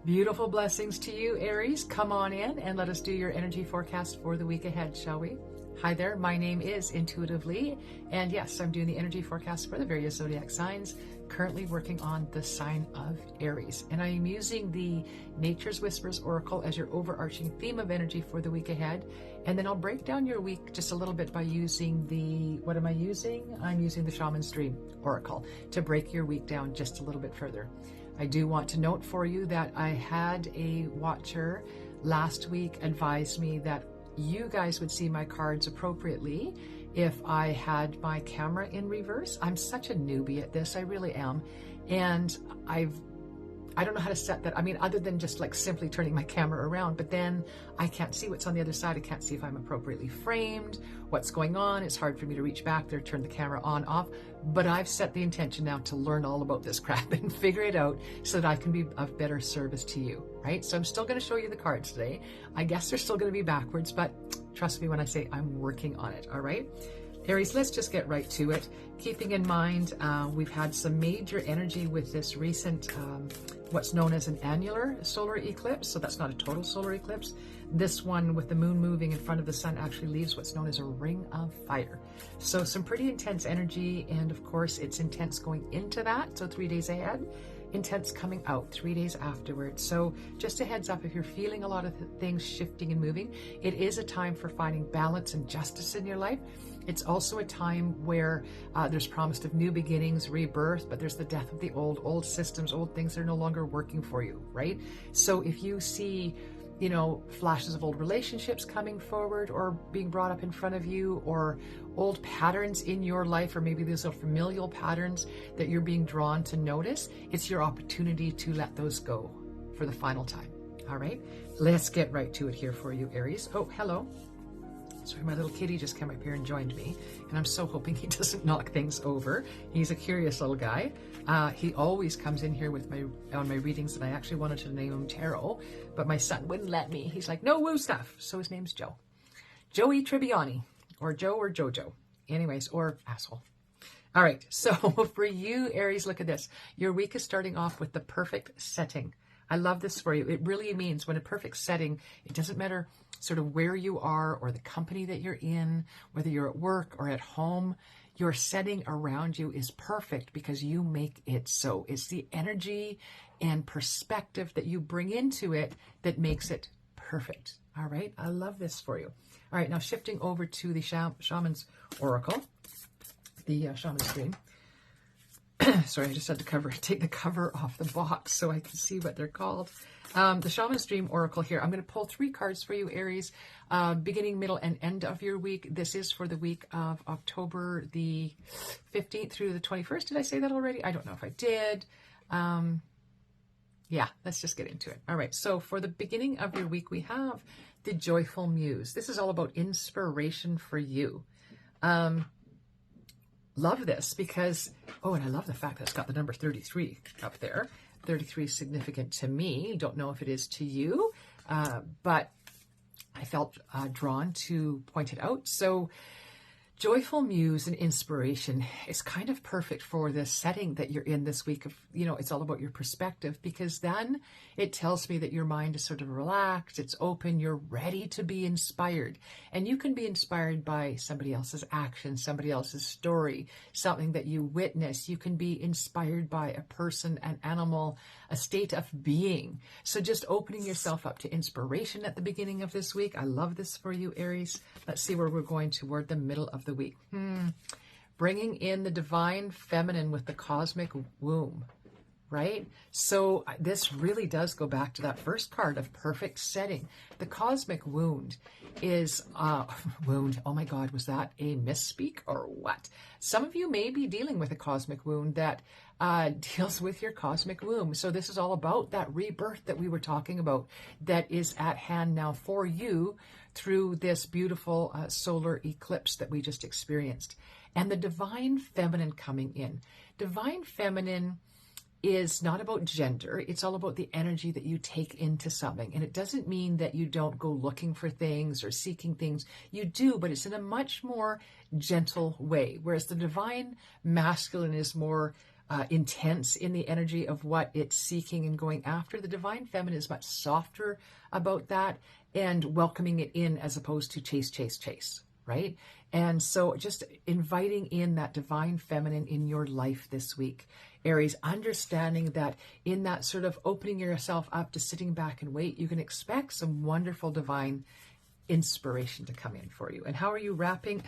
Beautiful blessings to you, Aries. Come on in and let us do your energy forecast for the week ahead, shall we? Hi there, my name is Intuitively, and yes, I'm doing the energy forecast for the various zodiac signs, currently working on the sign of Aries. And I am using the Nature's Whispers Oracle as your overarching theme of energy for the week ahead. And then I'll break down your week just a little bit by using the, what am I using? I'm using the Shaman's Dream Oracle to break your week down just a little bit further. I do want to note for you that I had a watcher last week advise me that you guys would see my cards appropriately if I had my camera in reverse. I'm such a newbie at this, I really am. And I don't know how to set that. I mean, other than just like simply turning my camera around, but then I can't see what's on the other side. I can't see if I'm appropriately framed, what's going on. It's hard for me to reach back there, turn the camera on, off. But I've set the intention now to learn all about this crap and figure it out so that I can be of better service to you, right? So I'm still going to show you the cards today. I guess they're still going to be backwards, but trust me when I say I'm working on it, all right? Aries, let's just get right to it. Keeping in mind, we've had some major energy with this recent, what's known as an annular solar eclipse. So that's not a total solar eclipse. This one with the moon moving in front of the sun actually leaves what's known as a ring of fire. So some pretty intense energy. And of course, it's intense going into that. So 3 days ahead. Intense coming out 3 days afterwards. So just a heads up, if you're feeling a lot of things shifting and moving, it is a time for finding balance and justice in your life. It's also a time where there's promise of new beginnings, rebirth, but there's the death of the old systems, old things that are no longer working for you, right? So if you see, you know, flashes of old relationships coming forward or being brought up in front of you, or old patterns in your life, or maybe these are familial patterns that you're being drawn to notice, it's your opportunity to let those go for the final time. All right, let's get right to it here for you, Aries. Oh, hello. Sorry, my little kitty just came up here and joined me, and I'm so hoping he doesn't knock things over. He's a curious little guy. He always comes in here with on my readings, and I actually wanted to name him Tarot, but my son wouldn't let me. He's like, no woo stuff. So his name's Joe. Joey Tribbiani, or Joe or Jojo. Anyways, or asshole. All right, so for you, Aries, look at this. Your week is starting off with the perfect setting. I love this for you. It really means when a perfect setting, it doesn't matter sort of where you are or the company that you're in, whether you're at work or at home, your setting around you is perfect because you make it so. It's the energy and perspective that you bring into it that makes it perfect. All right, I love this for you. All right, now shifting over to the Shaman's Oracle, the Shaman's Dream. Sorry, I just had to take the cover off the box so I can see what they're called. The Shaman's Dream Oracle here. I'm going to pull 3 cards for you, Aries, beginning, middle, and end of your week. This is for the week of October the 15th through the 21st. Did I say that already? I don't know if I did. Yeah, let's just get into it. All right, so for the beginning of your week, we have the Joyful Muse. This is all about inspiration for you. Love this because, oh, and I love the fact that it's got the number 33 up there. 33 is significant to me. Don't know if it is to you, but I felt drawn to point it out. So Joyful Muse and inspiration is kind of perfect for the setting that you're in this week of, you know, it's all about your perspective, because then it tells me that your mind is sort of relaxed, it's open, you're ready to be inspired. And you can be inspired by somebody else's action, somebody else's story, something that you witness. You can be inspired by a person, an animal, a state of being. So just opening yourself up to inspiration at the beginning of this week. I love this for you, Aries. Let's see where we're going toward the middle of the week. Bringing in the divine feminine with the cosmic womb, right? So this really does go back to that first card of perfect setting. The cosmic wound is, wound, oh my God, was that a misspeak or what? Some of you may be dealing with a cosmic wound that deals with your cosmic womb. So this is all about that rebirth that we were talking about that is at hand now for you through this beautiful solar eclipse that we just experienced. And the divine feminine coming in. Divine feminine is not about gender. It's all about the energy that you take into something. And it doesn't mean that you don't go looking for things or seeking things. You do, but it's in a much more gentle way. Whereas the divine masculine is more intense in the energy of what it's seeking and going after. The divine feminine is much softer about that and welcoming it in as opposed to chase, chase, chase, right? And so just inviting in that divine feminine in your life this week, Aries, understanding that in that sort of opening yourself up to sitting back and wait, you can expect some wonderful divine inspiration to come in for you. And how are you wrapping?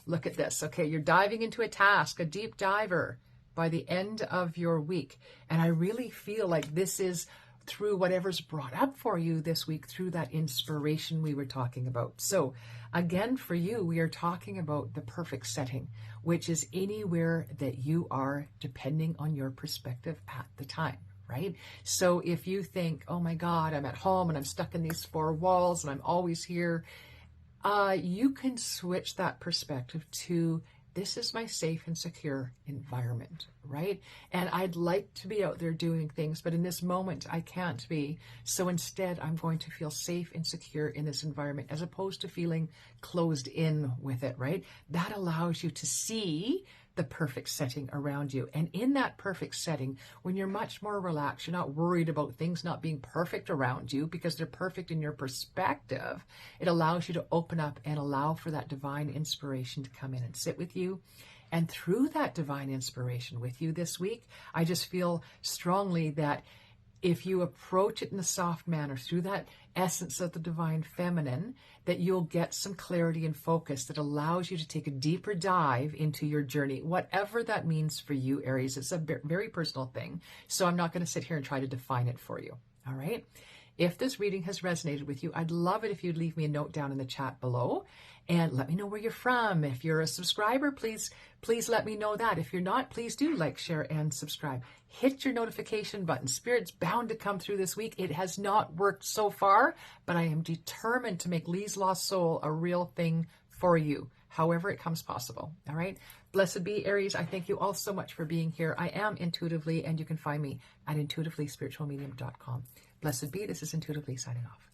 Look at this. Okay, you're diving into a task, a deep diver by the end of your week. And I really feel like this is through whatever's brought up for you this week, through that inspiration we were talking about. So again, for you, we are talking about the perfect setting, which is anywhere that you are, depending on your perspective at the time, right? So if you think, oh my God, I'm at home and I'm stuck in these four walls and I'm always here, you can switch that perspective to, this is my safe and secure environment, right? And I'd like to be out there doing things, but in this moment, I can't be. So instead, I'm going to feel safe and secure in this environment as opposed to feeling closed in with it, right? That allows you to see the perfect setting around you. And in that perfect setting, when you're much more relaxed, you're not worried about things not being perfect around you because they're perfect in your perspective. It allows you to open up and allow for that divine inspiration to come in and sit with you. And through that divine inspiration with you this week, I just feel strongly that if you approach it in a soft manner through that essence of the divine feminine, that you'll get some clarity and focus that allows you to take a deeper dive into your journey, whatever that means for you, Aries. It's a very personal thing. So I'm not going to sit here and try to define it for you. All right. If this reading has resonated with you, I'd love it if you'd leave me a note down in the chat below and let me know where you're from. If you're a subscriber, please let me know that. If you're not, please do like, share, and subscribe. Hit your notification button. Spirit's bound to come through this week. It has not worked so far, but I am determined to make Lee's Lost Soul a real thing for you, however it comes possible. All right. Blessed be, Aries. I thank you all so much for being here. I am Intuitively, and you can find me at intuitivelyspiritualmedium.com. Blessed be. This is Intuitively signing off.